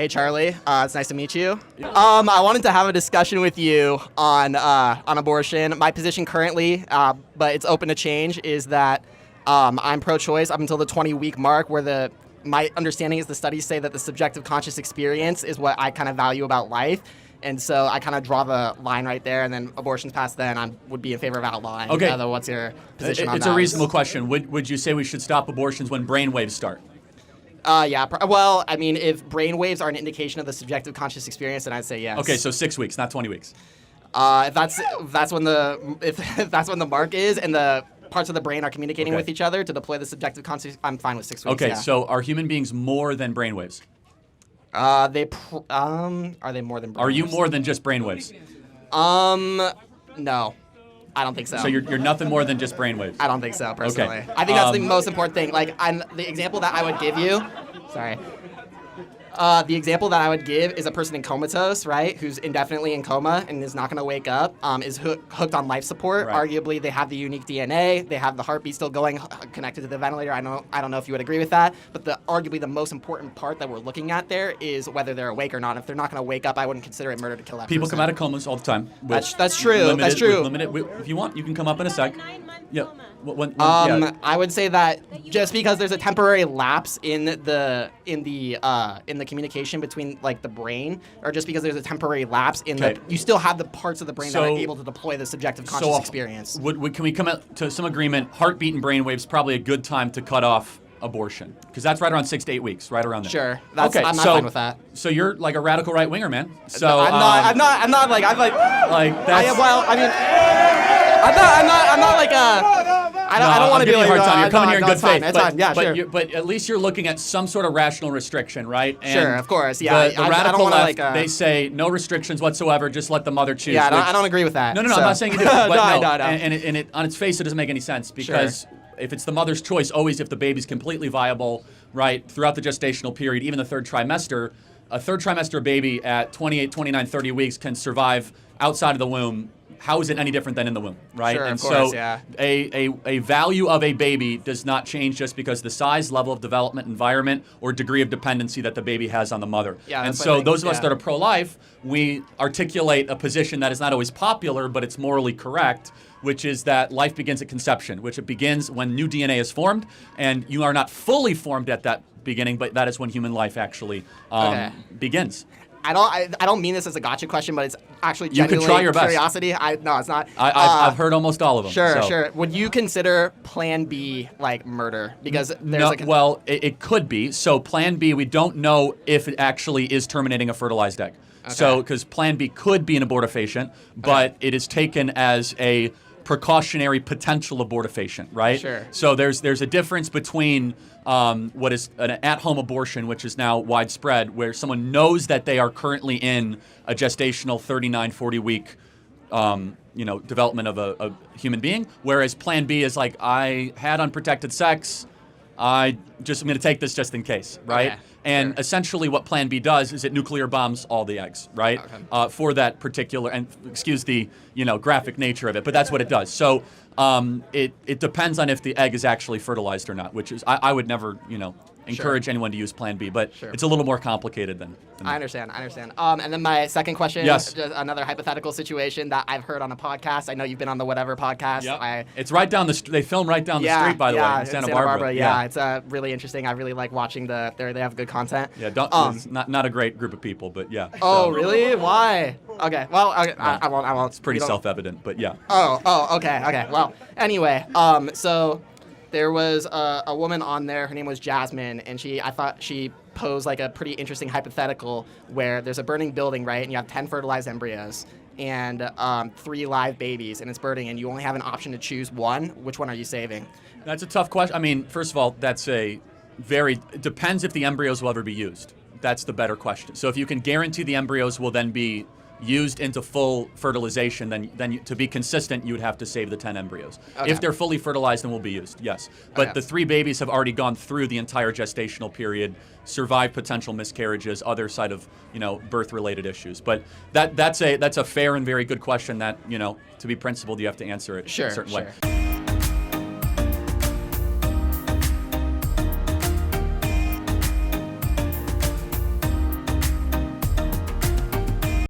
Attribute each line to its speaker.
Speaker 1: Hey, Charlie. It's nice to meet you. I wanted to have a discussion with you on abortion. My position currently, but it's open to change, is that I'm pro-choice up until the 20-week mark, where my understanding is the studies say that the subjective conscious experience is what I kind of value about life. And so I kind of draw the line right there, and then abortion's passed then, I would be in favor of outlawing.
Speaker 2: Okay.
Speaker 1: What's your position on that?
Speaker 2: It's a reasonable question. Would you say we should stop abortions when brainwaves start?
Speaker 1: Yeah. Well, I mean, if brainwaves are an indication of the subjective conscious experience, then I'd say yes.
Speaker 2: Okay, so 6 weeks, not 20 weeks.
Speaker 1: If that's when the mark is, and the parts of the brain are communicating with each other to deploy the subjective conscious, I'm fine with 6 weeks.
Speaker 2: Okay,
Speaker 1: yeah.
Speaker 2: so are human beings more than brainwaves?
Speaker 1: Are they more than brainwaves?
Speaker 2: Are you more than just brainwaves?
Speaker 1: No. I don't think so.
Speaker 2: So you're nothing more than just brainwaves?
Speaker 1: I don't think so, personally.
Speaker 2: Okay.
Speaker 1: I think that's the most important thing. Like, the example that I would give you, the example that I would give is a person in comatose, right, who's indefinitely in coma and is not going to wake up, is hooked on life support.
Speaker 2: Right.
Speaker 1: Arguably, they have the unique DNA, they have the heartbeat still going, connected to the ventilator. I don't know if you would agree with that, but arguably the most important part that we're looking at there is whether they're awake or not. If they're not going to wake up, I wouldn't consider it murder to kill that
Speaker 2: People
Speaker 1: person.
Speaker 2: come out of comas all the time.
Speaker 1: That's true. That's true.
Speaker 2: If you want, you can come up in a sec. Yeah.
Speaker 1: I would say that just because there's a temporary lapse in the communication between like the brain, or just because there's a temporary lapse in you still have the parts of the brain that are able to deploy the subjective conscious experience.
Speaker 2: Can we come out to some agreement? Heartbeat and brainwaves probably a good time to cut off abortion, because that's right around 6 to 8 weeks, right around there.
Speaker 1: Sure. I'm not fine with that.
Speaker 2: So you're like a radical right winger, man. So
Speaker 1: no, I'm not like that's. I'm not like a. I don't want to be like,
Speaker 2: a hard time. You're coming here in good faith.
Speaker 1: It's fine. Yeah, sure.
Speaker 2: But at least you're looking at some sort of rational restriction, right? And
Speaker 1: sure, of course. Yeah.
Speaker 2: The radical left,
Speaker 1: like,
Speaker 2: they say no restrictions whatsoever. Just let the mother choose.
Speaker 1: Yeah, I don't agree with that.
Speaker 2: No.
Speaker 1: So.
Speaker 2: I'm not saying you do. But
Speaker 1: no.
Speaker 2: And it on its face, it doesn't make any sense, because if it's the mother's choice, always if the baby's completely viable, right, throughout the gestational period, even the third trimester, a third trimester baby at 28, 29, 30 weeks can survive outside of the womb. How is it any different than in the womb, right?
Speaker 1: Sure,
Speaker 2: and
Speaker 1: of course,
Speaker 2: a value of a baby does not change just because the size, level of development, environment, or degree of dependency that the baby has on the mother.
Speaker 1: Yeah,
Speaker 2: and so those of us that are pro-life, we articulate a position that is not always popular, but it's morally correct, which is that life begins at conception, which it begins when new DNA is formed, and you are not fully formed at that beginning, but that is when human life actually begins.
Speaker 1: I don't mean this as a gotcha question, but it's actually genuinely
Speaker 2: you can try your
Speaker 1: curiosity.
Speaker 2: best.
Speaker 1: No, it's not.
Speaker 2: I've heard almost all of them.
Speaker 1: Sure. Would you consider Plan B like murder? Because there's
Speaker 2: it could be. So Plan B, we don't know if it actually is terminating a fertilized egg. Okay. So because Plan B could be an abortifacient, but it is taken as a precautionary potential abortifacient, right?
Speaker 1: Sure.
Speaker 2: So there's a difference between what is an at-home abortion, which is now widespread, where someone knows that they are currently in a gestational 39, 40-week development of a human being, whereas Plan B is like, I had unprotected sex, I'm going to take this just in case, right?
Speaker 1: Okay.
Speaker 2: And essentially what Plan B does is it nuclear bombs all the eggs, right? Okay. For that particular, and excuse the graphic nature of it, but that's what it does. So it depends on if the egg is actually fertilized or not, which is, I would never, encourage anyone to use Plan B, but it's a little more complicated than
Speaker 1: I understand. And then my second question,
Speaker 2: yes.
Speaker 1: Just another hypothetical situation that I've heard on a podcast. I know you've been on the Whatever podcast.
Speaker 2: Yep. It's right down the street. They film right down the street, by the way, in Santa Barbara.
Speaker 1: Yeah, it's really interesting. I really like watching they have good content.
Speaker 2: Yeah, it's not a great group of people, but yeah.
Speaker 1: Oh, really? Why? Okay, well, I won't.
Speaker 2: It's pretty self-evident, but yeah.
Speaker 1: Oh, okay. Well, anyway, so there was a woman on there. Her name was Jasmine, and I thought she posed like a pretty interesting hypothetical where there's a burning building, right, and you have 10 fertilized embryos and 3 live babies, and it's burning, and you only have an option to choose one. Which one are you saving?
Speaker 2: That's a tough question. I mean, first of all, it depends if the embryos will ever be used. That's the better question. So if you can guarantee the embryos will then be used into full fertilization, then to be consistent, you would have to save the 10 embryos. Okay. If they're fully fertilized, then will be used, yes. But the 3 babies have already gone through the entire gestational period, survived potential miscarriages, other side of birth-related issues. But that's a fair and very good question that to be principled, you have to answer it a certain way.